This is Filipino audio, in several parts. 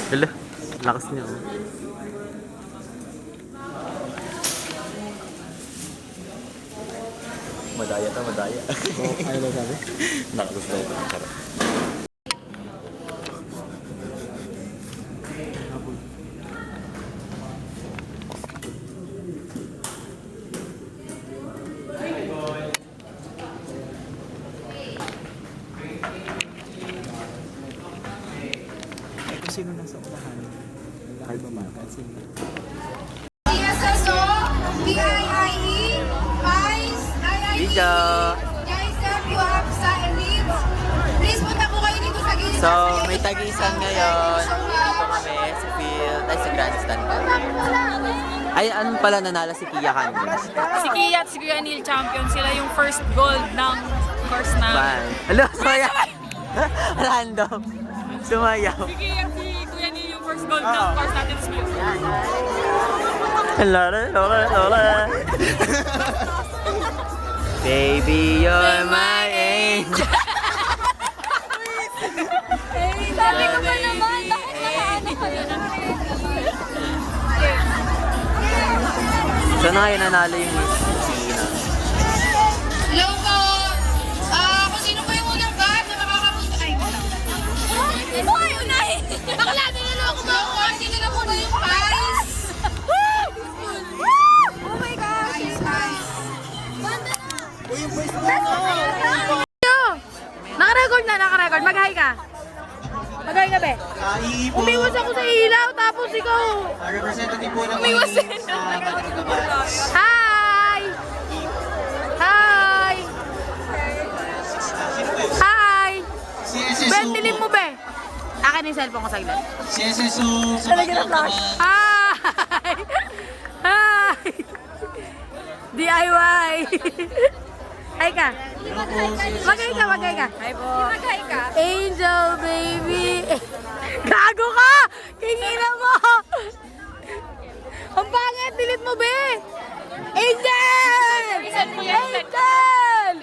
Hala, lakas niya. Oh. Madaya ta, madaya. Ano daw sabi? Nakagusto ito. Charot. Kung sino nasa unahan? Ay ba man? Sino? PSSO, BIIE, PICE, IIT, Dito! JICEP, UAPSA, and LEADS. Please punta po kayo dito sa gilid. So, may tagisan ngayon. Dito kami sa field, ay sa grandstand pa. Ay, ano pala nanalo si Kia kanina? Si Kia at si Kuya Neil champion. Sila yung first gold ng course na. Bye. Hello, sumayaw. Random. Sumayaw. Si Kia at si Kuya Neil yung first gold ng course natin sa Muse. Lola, Lola, Lola. Baby, you're my angel. Sabi ko pa naman, bakit nakaano kayo ng So, na kayo nanalo yung Miss Sina. Hello po. Kung sino po yung unang bad na makakapunta. Ay, wala. Hoy, unahin! Bakla, niloloko mo ako. Sino na muna yung PICE? Oh my gosh! PICE, PICE. Naka-record na, naka-record. Mag-hi ka. Mag-hi ka, be. Umiwas ako sa ilaw, tapos ikaw. Representative po ng Umiwas din. Hi! Hi! Hi! Ben, dilim mo, be. Akin yung cellphone ko saglit. CSSO sa Hi! Hi! DIY! Hi ka! Magay ka, magay ka! Hi po! Magay ka! Angel, baby! Gago ka! Kingina mo! Ang pangit! Delete mo, be! Angel! Angel!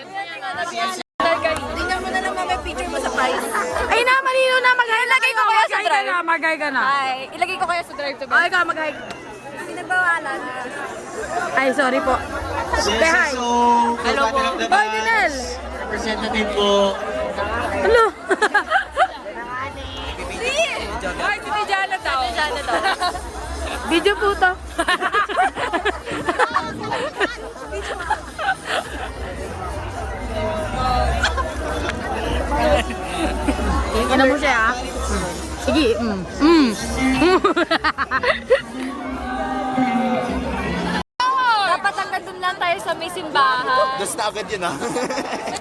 Tingnan mo na lang may picture mo sa PICE. Ay na, malino na! Mag-hi! Ilagay ko kaya sa drive. Mag-hi ka na. Ay, ilagay ko kaya sa drive to be. Okay ka, mag-hi. Pinabawalan. Ay, sorry po. Say hi. CSSO. Hello po. Boy, Dinel! Representative po. Hello! Ay, si Tijana daw. Tijana daw. Video po to. Tingnan mo siya, ah. Sige, Dapat hanggang dun lang tayo sa may simbahan. Just na agad yun ah.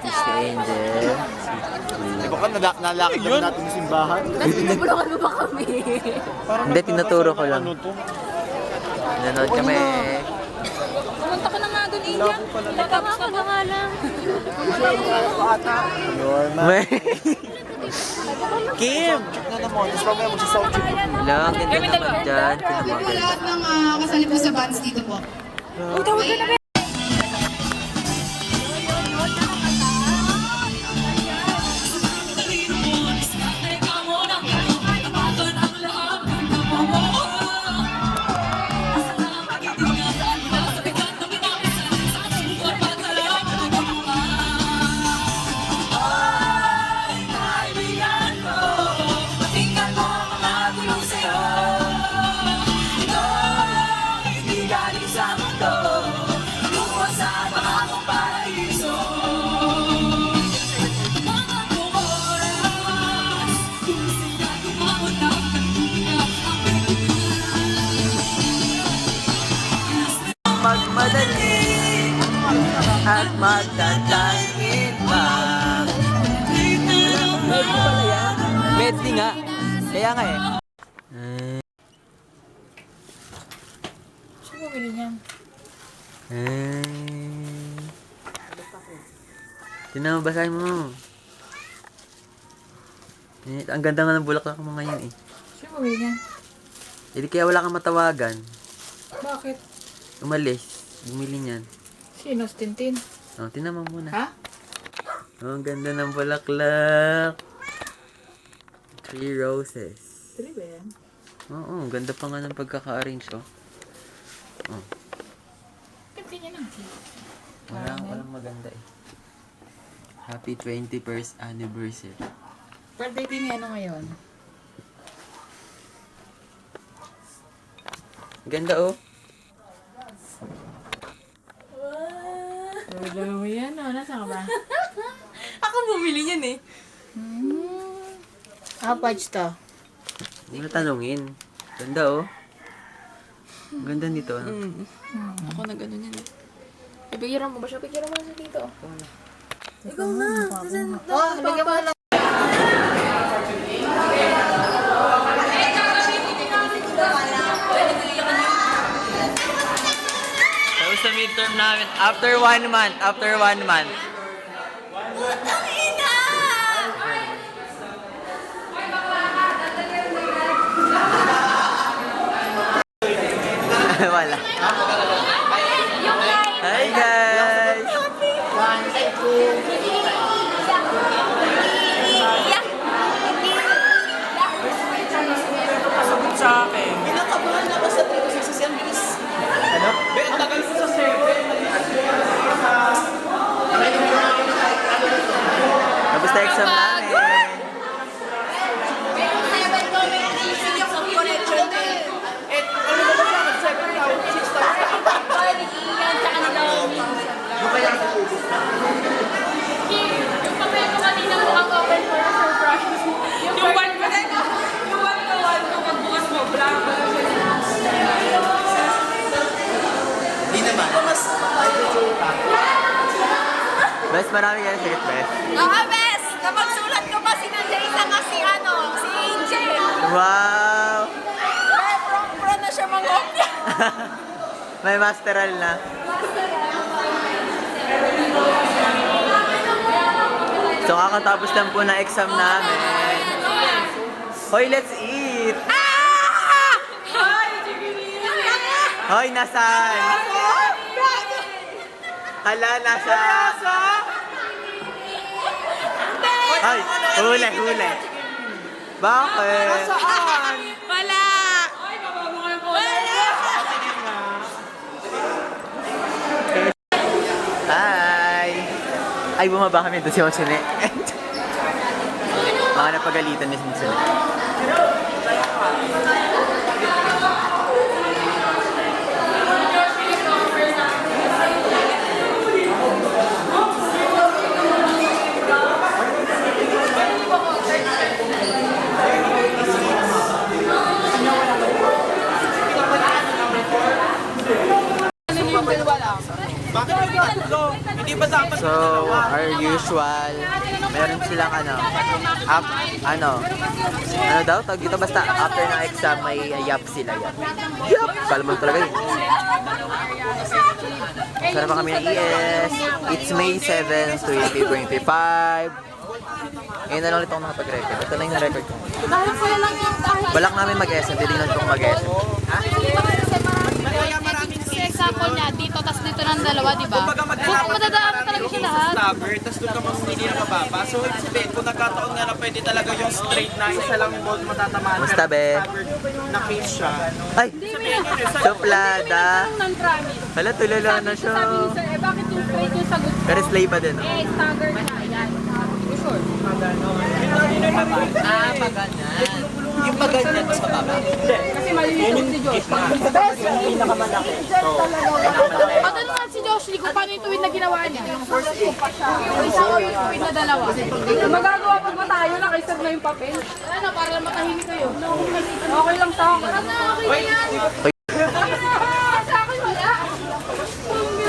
Si Angel. Di ba ka nalakit naman natin yung simbahan? Tinubulungan mo ba kami? Hindi, tinuturo ko lang. Ano to? Nanood kami. Pumunta ka na nga dun, Inya. Nagkama ka na nga lang. May... Kim! Check na naman. Tapos mamaya magsasound check. Hello, ang ganda naman dyan. Ito po Kinamaganda. lahat ng kasali po sa bands dito po. Magmadali at magtatangin pa. Medley pala yan? Medley nga. Kaya nga eh. Sino bumili niyan? Tingnan mo, basahin mo. Ang ganda nga ng bulaklak mo ngayon eh. Sino bumili niyan? Hindi kaya wala kang matawagan. Bakit? Umalis. Bumili niyan. Sino? Tintin? Oh, tingnan mo muna. Ha? Oh, ang ganda ng bulaklak. 3 roses. Tuloy ba yan? Oo, ganda pa nga ng pagkaka-arrange, oh. Oh. Kasi niya ng cake. Walang maganda eh. Happy 21st anniversary. Birthday din niya ngayon. Ganda, oh. Wala mo yan, oh. Nasaan ka ba? Ako bumili niyan eh. How much to? Hindi na tanungin. Ganda, oh. Ang ganda nito, ano? Ako na gano'n yan eh. Ibigyan mo ba siya? Bigyan mo siya dito. Ikaw na. Oh, bigyan mo lang. Tapos sa midterm namin, after 1 month, Wala. Hi guys! Tapos na exam namin. Best, marami yan. Sige, best. Oo, bes! Kapag sulat ko pa si Nanjaysa nga si Angel. Wow! Pro na siya mangopya. May masteral na. So, kakatapos lang po na exam namin. Hoy, let's eat! Hoy, nasaan? Hala, nasa... Ay, huli. Bakit? Wala! Hi! Ay, bumaba kami doon si Monsune. Mga napagalitan ni Monsune. So, our usual, meron silang ano daw, tawag dito, basta after ng exam, may yap sila yan. Yap! Kalman talaga yun. Sarap pa kami ng ES. It's May 7, 2025. Ngayon na lang ulit ako nakapag-record. Ito na yung record ko. Balak namin mag-SM, titignan kong mag-SM. Example niya, dito, tas dito ng dalawa, di ba? Kung madadaan mo talaga siya lahat. Tapos doon ka mamili ng mababa. So, ibig sabihin, kung nagkataon nga na pwede talaga yung straight na isa lang yung bolt matatamaan. Musta, be? Na case siya. Ay! Suplada! Hala, tulala na siya. Sabi ni sir, bakit yung straight yung sagot ko? Pero slay pa din. Stagger na, yan. Sure. Yung paganyan sa baba. Kasi malinis si Josh. Patanungan si Josh Lee kung paano yung tuwid na ginawa niya. Yung isa o yung tuwid na dalawa. Magagawa pa ba tayo? Nakaisag na yung papel. Ano, para lang matahimik kayo. Okay lang sa akin. Okay yan. Sa akin wala.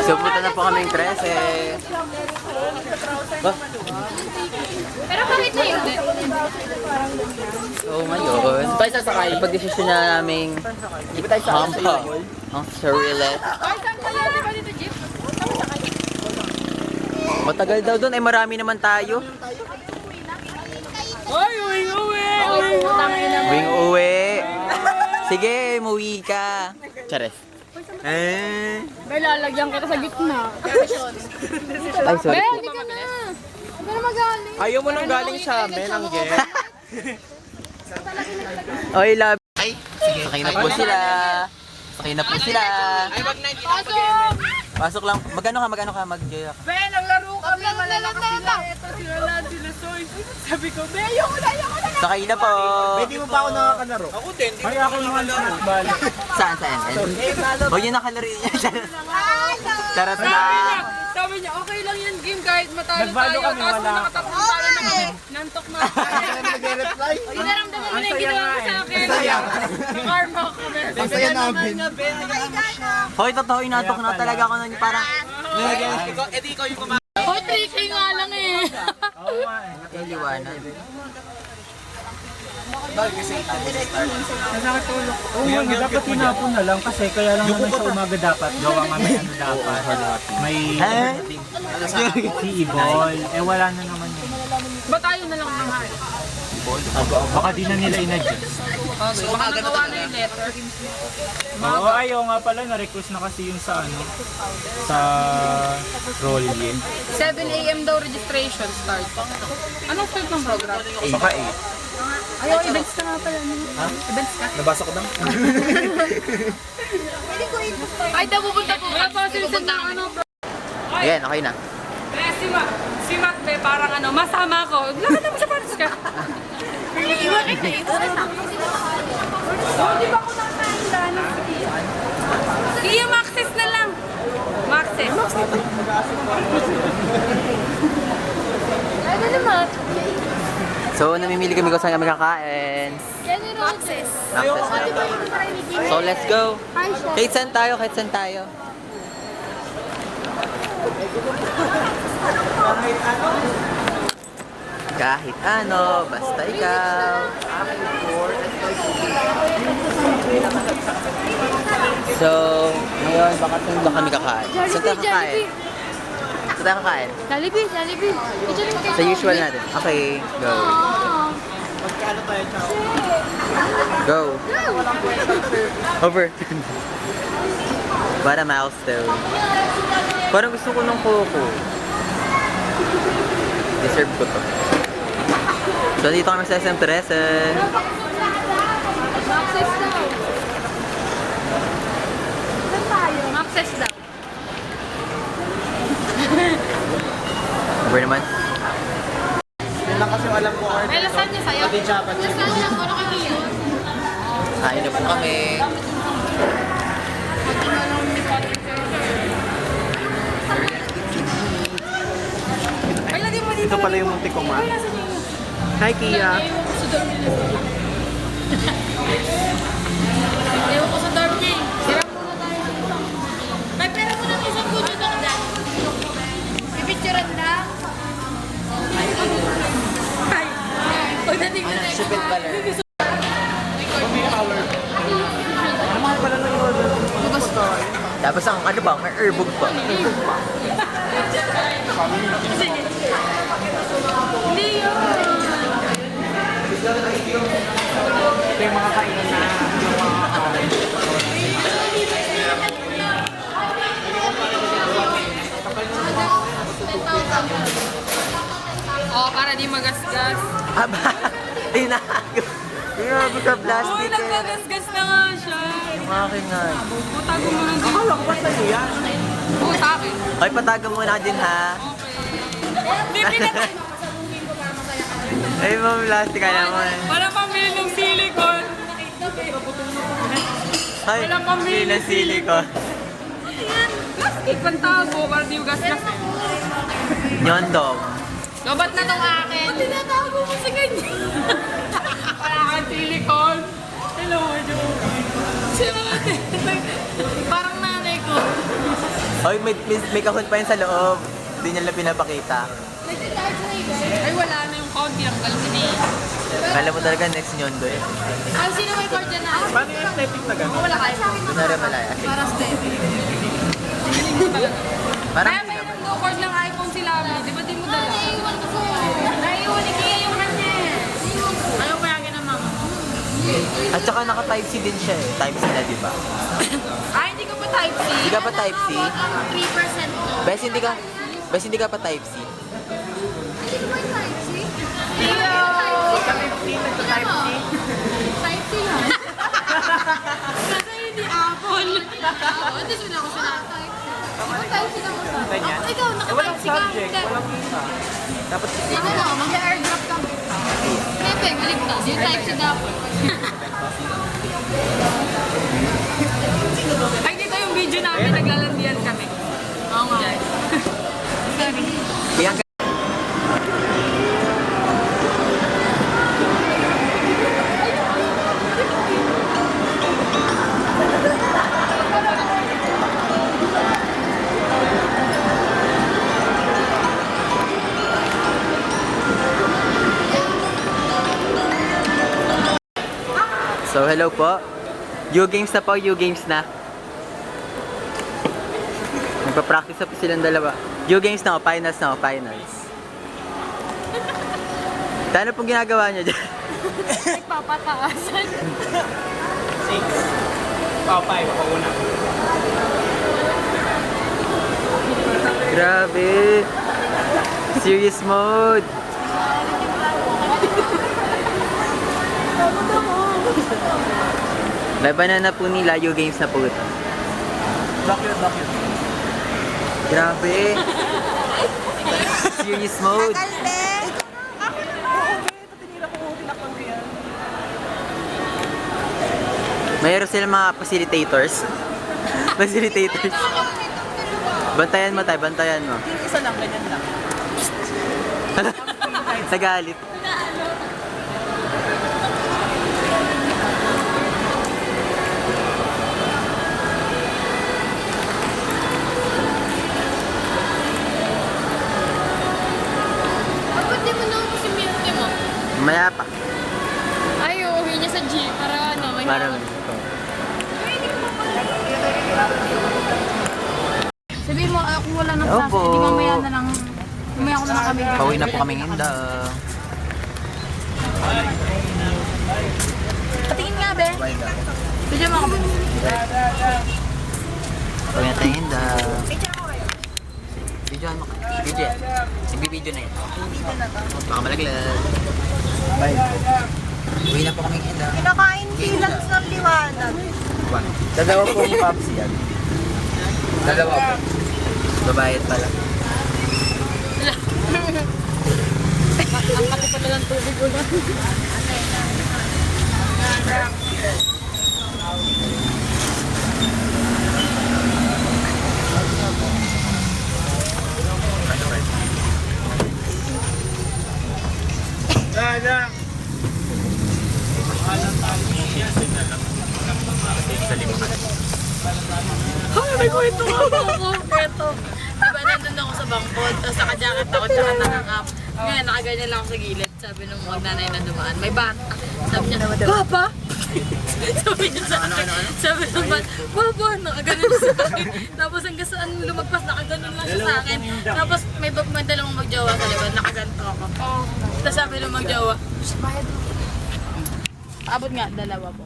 So, punta na po kaming 13. Pero bakit na yun? So, ngayon, pag-desisyon na naming hampa ang sarilet. Ay, saan ka yan? Di ba dito, Jeep? Matagal daw doon, ay marami naman tayo. Ay, uwi! Wing uwi. Sige, muwi ka. Chares. May lalagyan kita sa gitna. Ay, sorry po. Hindi ka na. Huwag ka na magaling. Ayaw mo nang galing sa amin, ang get. Oy, love. Ay, Sakay na po sila. Sakay na po sila. Ay, wag na, hindi na Pasok! Pasok lang. Magano ka? Mag-gaya ka. Ben, naglaro kami. Malalakas sila. Ito, sila lang, sila Soy. Sabi ko, Ben, ayoko na. Sakay na po. Hindi mo pa ako nakakalaro. Ako din, hindi Ay, ako naman sinasbali. Saan? O yun nakalaro niya. Charot na. Sabi niya, okay lang yan game kahit matalo Nagbalo tayo. kami, Tapos wala. nakatakbo tayo na kami. Nantok na. Nag-reply. Naramdaman mo na yung saya ginawa mo nga sa eh. akin. Saya. Karma ko, Ben. Ang saya namin. Hoy, totoo, inatok na talaga ako nun. Parang, Edi ikaw yung kumakas. Oh, 3K nga lang eh. Oo nga eh. iliwanan. Oo nga, dapat tinapon na lang kasi kaya lang naman sa umaga dapat gawa nga may ano dapat. May si-ball. Eh wala na naman yun. Ba tayo na lang mahal? Baka di na nila in-adjust. Okay, baka nagawa na yung letter. Oo, ayaw nga pala, na-request na kasi yun sa ano, sa roll yun. 7 a.m. daw registration start. Anong start ng program? Baka 8. Ayaw, events ka nga pala. Events ka? Nabasa ko lang. Ay, daw pupunta po. Wala pa sinisin ng ano. Ayan, okay na. Si Matt, be, parang ano, masama ko. Lakad naman sa paris ka. Iwan kita, iwan na. Di ba ako nakain na? Iya, Maxis na lang. Maxis. Ano naman? So, namimili kami kung saan kami kakain. Maxis. Access. So, let's go. Kahit saan tayo, Kahit ano, basta ikaw. So, ngayon, baka saan ba kami kakain? Saan tayo kakain? Saan tayo kakain? Jollibee. Sa usual natin. Okay, go. Go. Over. What a milestone. Parang gusto ko ng coco. Deserve ko to. So, dito kami sa SM Tresen. Maxis daw. Saan tayo? Maxis daw. Over naman. Yun lang kasi alam ko. Ay, lasagna sa'yo? Lasagna ko, ano kayo yun? Kain na po kami. Ay, lagyan mo dito. Ito pala yung munti kong ma. Hi, Kia. Ewan ko sa dorm niya eh. Sira muna tayo. May pera mo ng isang kudo doon dyan. Pipicturean lang. Ay. Pagdating ko na ito. Stupid pala. Tapos ang ano ba, may herbog pa. Hindi yun. Ito yung mga kainan na Oh, para di magasgas. Aba, tinagod. Tinagod sa plastic Uy, eh. nagkagasgas na nga siya. Yung akin nga. Utago mo na din. akala ko ba sa'yo yan? Oo, sa akin. Hoy, patago muna din ha. Hindi pinatay. Ay, mga plastic ka naman. Wala pambili ng silicone. Ay, Walang pambili. ng silicone. Ayan, plastic pantago para di magasgas. Nyondong. Lobat na tong akin. Ba't tinatago mo sa ganyan? Wala kang silicone. Hello, Joe. Parang nanay ko. Hoy, may kahon pa yun sa loob. Hindi niya lang pinapakita. Ay, wala na yung konti ng kalmini. Alam mo talaga next Nyondo eh. Ay, sino may cord dyan na? Paano yung aesthetic na gano'n? Wala kayo. Ito na rin malaya. Para step. Parang Kaya may no cord ng iPhone sila mo. Di ba di mo dala? Naiiwan ni Kia yung kanya. Ayaw payagin ng mama. At saka naka-type C din siya eh. Type C na, di ba? Ay, hindi ka pa type C. Hindi ka pa type C? 3% to. Bes, hindi ka pa type C. Hello! Type C lang. Kasi hindi apple. Oo, hindi sila ako sinatay. Ikaw tayo sila mo sa. Ikaw, nakatype si ka. Dapat Ano mo, mag-airdrop kami. Pepe, galigtas. Yung type si dapat. Ay, dito yung video namin, naglalandian kami. Oo nga. Sorry. Bianca. So, hello po. U-Games na po, U-Games na. Nagpa-practice na po silang dalawa. U-Games na, finals na, finals. Ano pong ginagawa niyo dyan? Nagpapataasan. 6. Papay, papauna. Grabe! Serious mode! Labanan na po nila, U-Games na po ito. Grabe! Serious mode! Mayroon silang mga facilitators. Facilitators. Bantayan mo tayo, bantayan mo. Isa lang, ganyan lang. Nagalit. Ba't di mo naman kasi milk mo? Maya pa. Ay, uuwi niya sa jeep para ano, may Parang... Sabihin mo, kung wala nang Opo. class, hindi mamaya na lang, mamaya ko na lang kami. Pauwi na po kaming inda. Patingin nga, be. Video mo ako. Pauwi na tayong inda. Videoan mo ka. Video. Nagbibideo na yun. Baka malaglag. Bye. Uwi na po kaming inda. Kinakain silang sa liwanag. Dalawa pong pops yan. Dalawa po. Babayad pala. Ang pati pala ng tubig ko na. May kwento ka ako. Ito. Diba nandun ako sa bangkod, tapos naka-jacket ako, tsaka naka-cap. Ngayon, nakaganyan lang ako sa gilid. Sabi nung magnanay na dumaan, may bata. Sabi niya, Papa! Sabi niya sa akin, sabi nung bata, Papa! Nakaganon siya sa akin. Tapos hanggang saan lumagpas, nakaganon lang siya sa akin. Tapos may dalawang magjawa sa likod, nakaganto ako. Tapos sabi nung magjawa, abot nga, dalawa po.